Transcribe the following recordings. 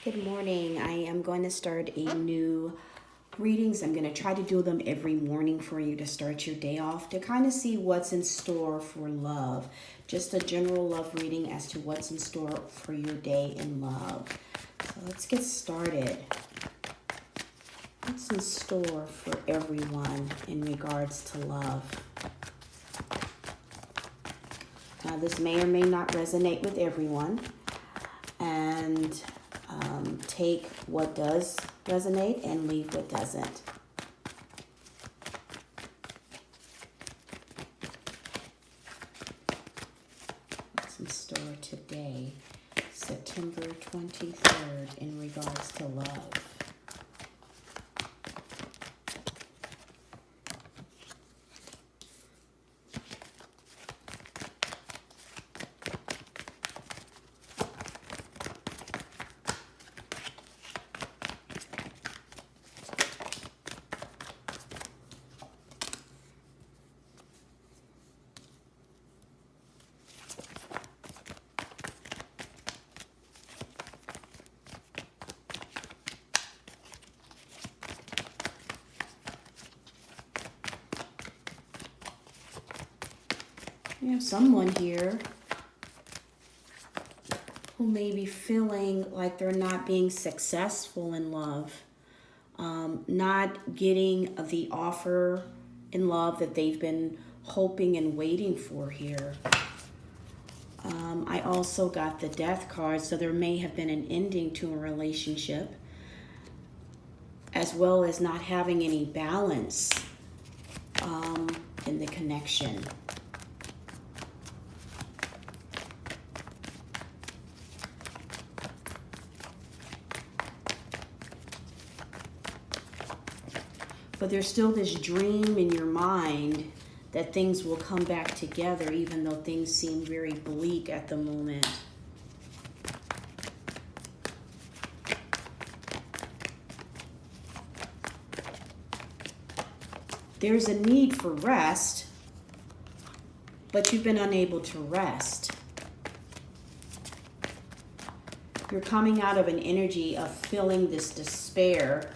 Good morning. I am going to start a new readings. I'm going to try to do them every morning for you to start your day off to kind of see what's in store for love. Just a general love reading as to what's in store for your day in love. So let's get started. What's in store for everyone in regards to love? Now, this may or may not resonate with everyone, and take what does resonate and leave what doesn't. What's in store today, September 23rd, in regards to love? You have someone here who may be feeling like they're not being successful in love, not getting the offer in love that they've been hoping and waiting for here. I also got the Death card, so there may have been an ending to a relationship, as well as not having any balance in the connection. But there's still this dream in your mind that things will come back together, even though things seem very bleak at the moment. There's a need for rest, but you've been unable to rest. You're coming out of an energy of feeling this despair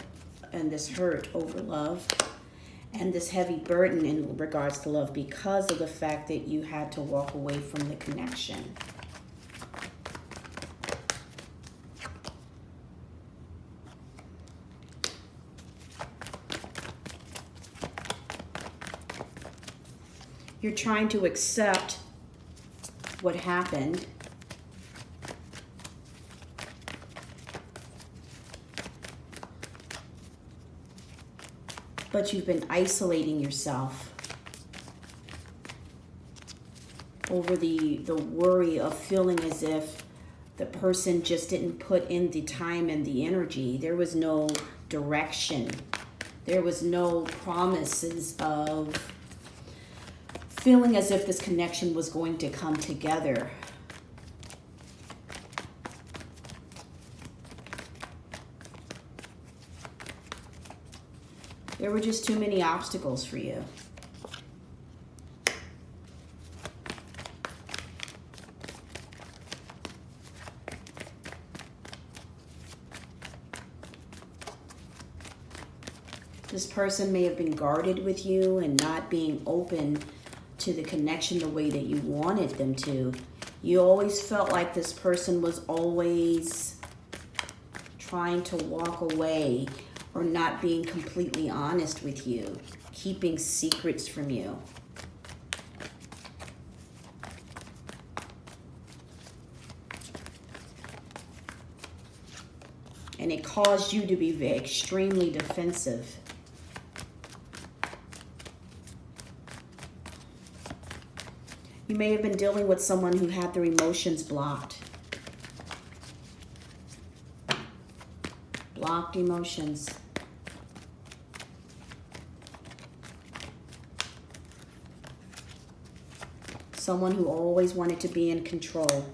and this hurt over love and this heavy burden in regards to love because of the fact that you had to walk away from the connection. You're trying to accept what happened, but you've been isolating yourself over the worry of feeling as if the person just didn't put in the time and the energy. There was no direction. There was no promises of feeling as if this connection was going to come together. There were just too many obstacles for you. This person may have been guarded with you and not being open to the connection the way that you wanted them to. You always felt like this person was always trying to walk away or not being completely honest with you, keeping secrets from you. And it caused you to be extremely defensive. You may have been dealing with someone who had their emotions blocked. Blocked emotions. Someone who always wanted to be in control.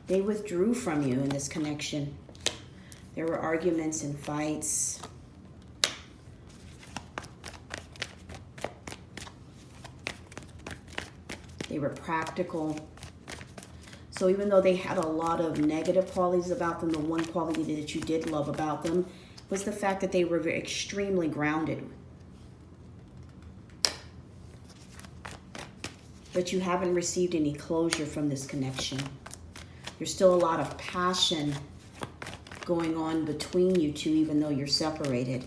They withdrew from you in this connection. There were arguments and fights. They were practical. So even though they had a lot of negative qualities about them, the one quality that you did love about them was the fact that they were extremely grounded. But you haven't received any closure from this connection. There's still a lot of passion going on between you two, even though you're separated.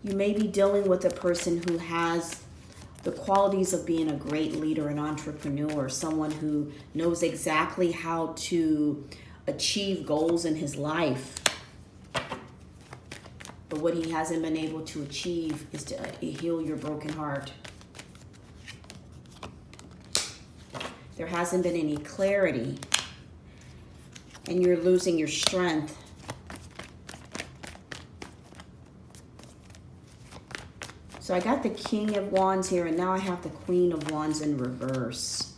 You may be dealing with a person who has the qualities of being a great leader, an entrepreneur, someone who knows exactly how to achieve goals in his life. But what he hasn't been able to achieve is to heal your broken heart. There hasn't been any clarity, and you're losing your strength. So I got the King of Wands here, and now I have the Queen of Wands in reverse.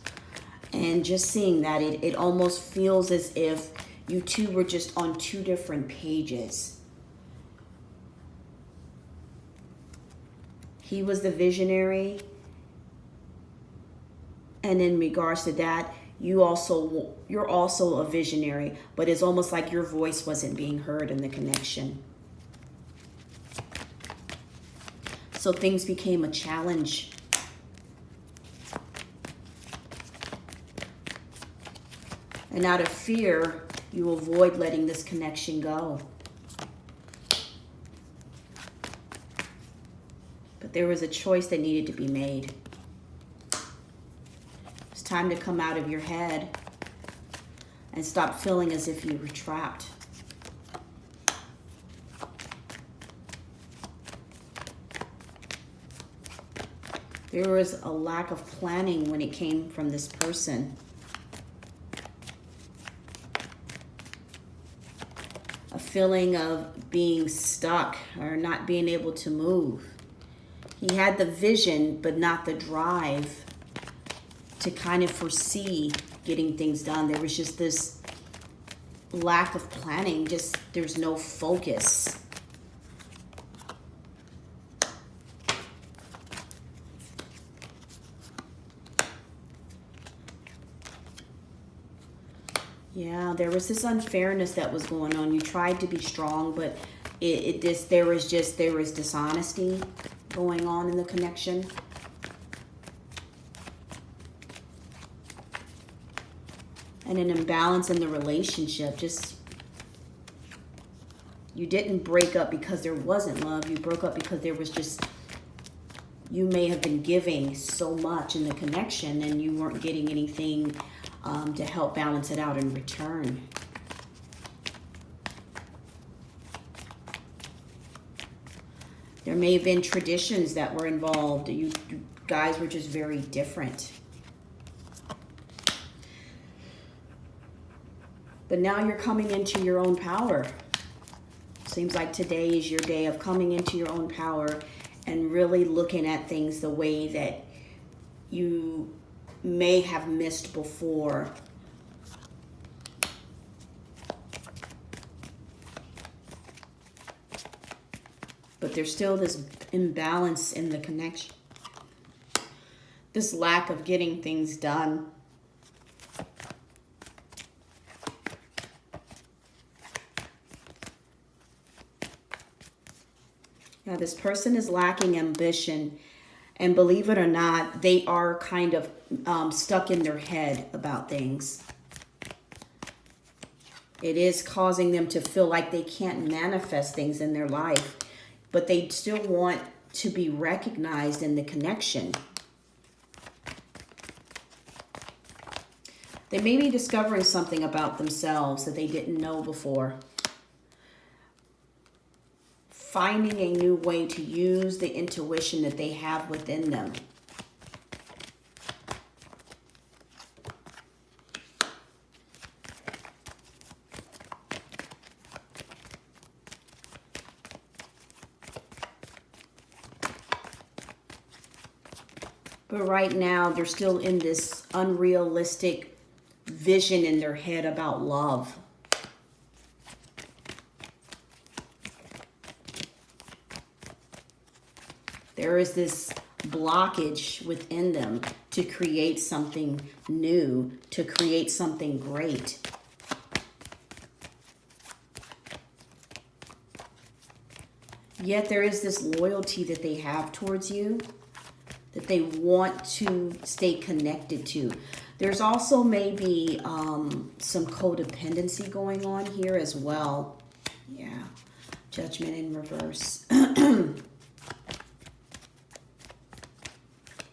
And just seeing that, it almost feels as if you two were just on two different pages. He was the visionary, and in regards to that, you're also a visionary, but it's almost like your voice wasn't being heard in the connection. So things became a challenge. And out of fear, you avoid letting this connection go. But there was a choice that needed to be made. It's time to come out of your head and stop feeling as if you were trapped. There was a lack of planning when it came from this person. A feeling of being stuck or not being able to move. He had the vision, but not the drive to kind of foresee getting things done. There was just this lack of planning. There's no focus. Yeah, there was this unfairness that was going on. You tried to be strong, but there was dishonesty going on in the connection. And an imbalance in the relationship. You didn't break up because there wasn't love. You broke up because there was you may have been giving so much in the connection and you weren't getting anything to help balance it out in return. There may have been traditions that were involved. You guys were just very different. But now you're coming into your own power. Seems like today is your day of coming into your own power and really looking at things the way that you may have missed before. But there's still this imbalance in the connection. This lack of getting things done. Now, this person is lacking ambition. And believe it or not, they are kind of stuck in their head about things. It is causing them to feel like they can't manifest things in their life, but they still want to be recognized in the connection. They may be discovering something about themselves that they didn't know before. Finding a new way to use the intuition that they have within them. But right now, they're still in this unrealistic vision in their head about love. There is this blockage within them to to create something new, to create something great. Yet there is this loyalty that they have towards you, that they want to stay connected to. There's also maybe some codependency going on here as well. Yeah, Judgment in reverse.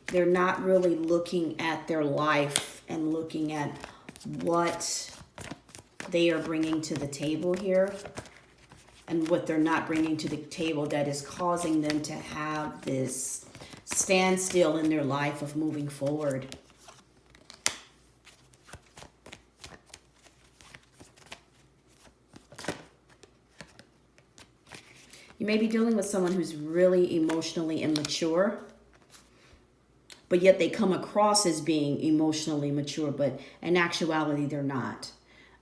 They're not really looking at their life and looking at what they are bringing to the table here, and what they're not bringing to the table that is causing them to have this standstill in their life of moving forward. You may be dealing with someone who's really emotionally immature, but yet they come across as being emotionally mature, but in actuality, they're not.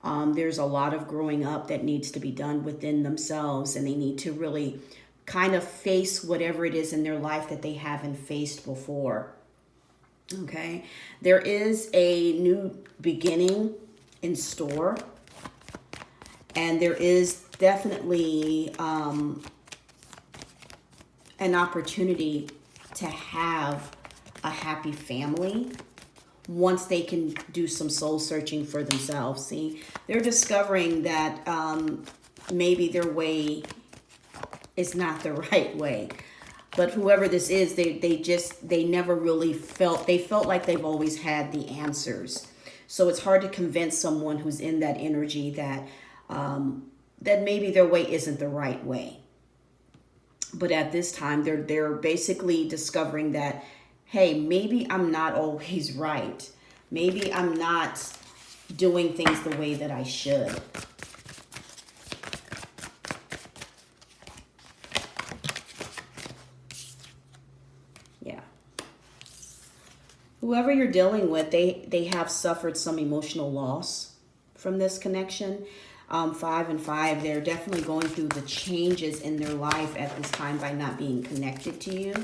There's a lot of growing up that needs to be done within themselves, and they need to really kind of face whatever it is in their life that they haven't faced before. Okay? There is a new beginning in store, and there is definitely an opportunity to have a happy family once they can do some soul searching for themselves. See, they're discovering that maybe their way is not the right way. But whoever this is, they never really felt like they've always had the answers. So it's hard to convince someone who's in that energy that that maybe their way isn't the right way. But at this time, they're basically discovering that, hey, maybe I'm not always right. Maybe I'm not doing things the way that I should. Yeah. Whoever you're dealing with, they have suffered some emotional loss from this connection. 5 and 5, they're definitely going through the changes in their life at this time by not being connected to you.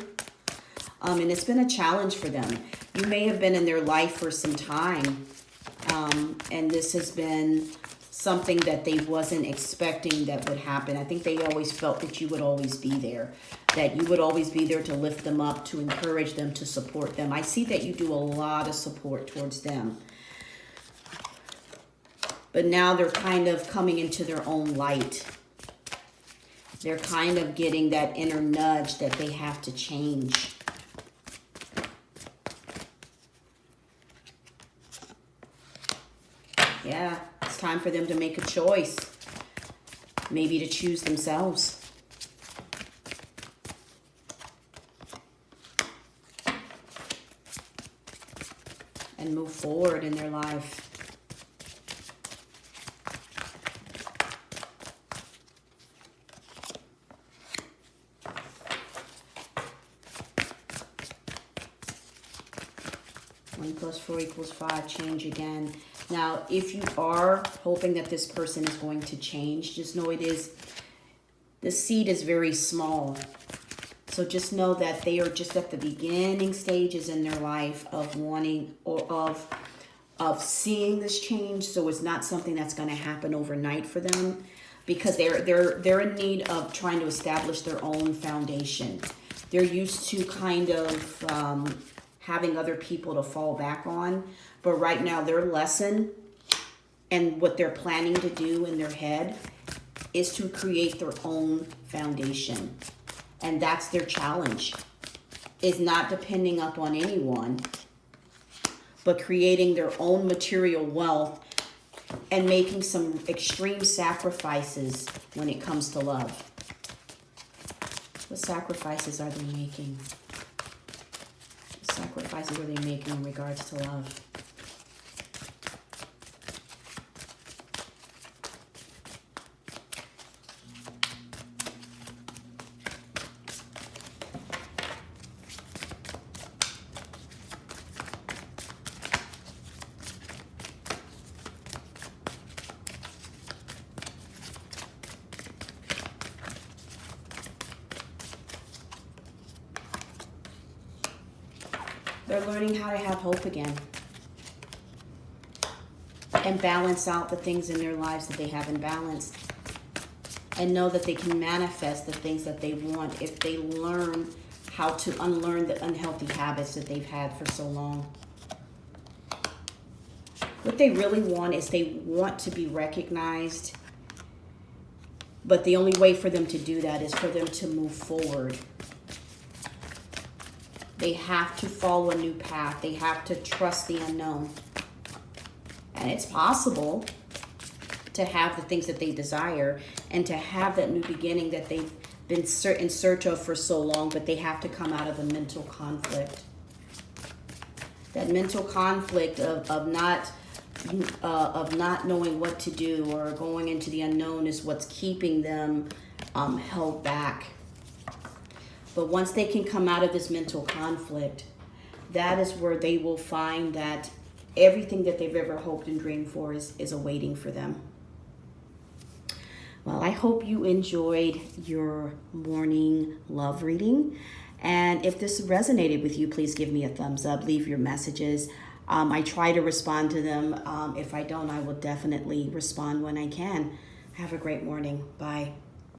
And it's been a challenge for them. You may have been in their life for some time, and this has been something that they wasn't expecting that would happen. I think they always felt that you would always be there, that you would always be there to lift them up, to encourage them, to support them. I see that you do a lot of support towards them. But now they're kind of coming into their own light. They're kind of getting that inner nudge that they have to change. Yeah, it's time for them to make a choice. Maybe to choose themselves. And move forward in their life. Plus 4 equals 5, change again. Now, if you are hoping that this person is going to change, just know the seed is very small. So just know that they are just at the beginning stages in their life of wanting or of seeing this change. So it's not something that's going to happen overnight for them, because they're in need of trying to establish their own foundation. They're used to kind of having other people to fall back on. But right now their lesson and what they're planning to do in their head is to create their own foundation. And that's their challenge, is not depending upon anyone, but creating their own material wealth and making some extreme sacrifices when it comes to love. What sacrifices are they making? Sacrifices are they making in regards to love? They're learning how to have hope again and balance out the things in their lives that they haven't balanced, and know that they can manifest the things that they want if they learn how to unlearn the unhealthy habits that they've had for so long. What they really want is they want to be recognized, but the only way for them to do that is for them to move forward. They have to follow a new path. They have to trust the unknown. And it's possible to have the things that they desire and to have that new beginning that they've been in search of for so long, but they have to come out of the mental conflict. That mental conflict of not knowing what to do or going into the unknown is what's keeping them held back. But once they can come out of this mental conflict, that is where they will find that everything that they've ever hoped and dreamed for is awaiting for them. Well, I hope you enjoyed your morning love reading. And if this resonated with you, please give me a thumbs up, leave your messages. I try to respond to them. If I don't, I will definitely respond when I can. Have a great morning. Bye.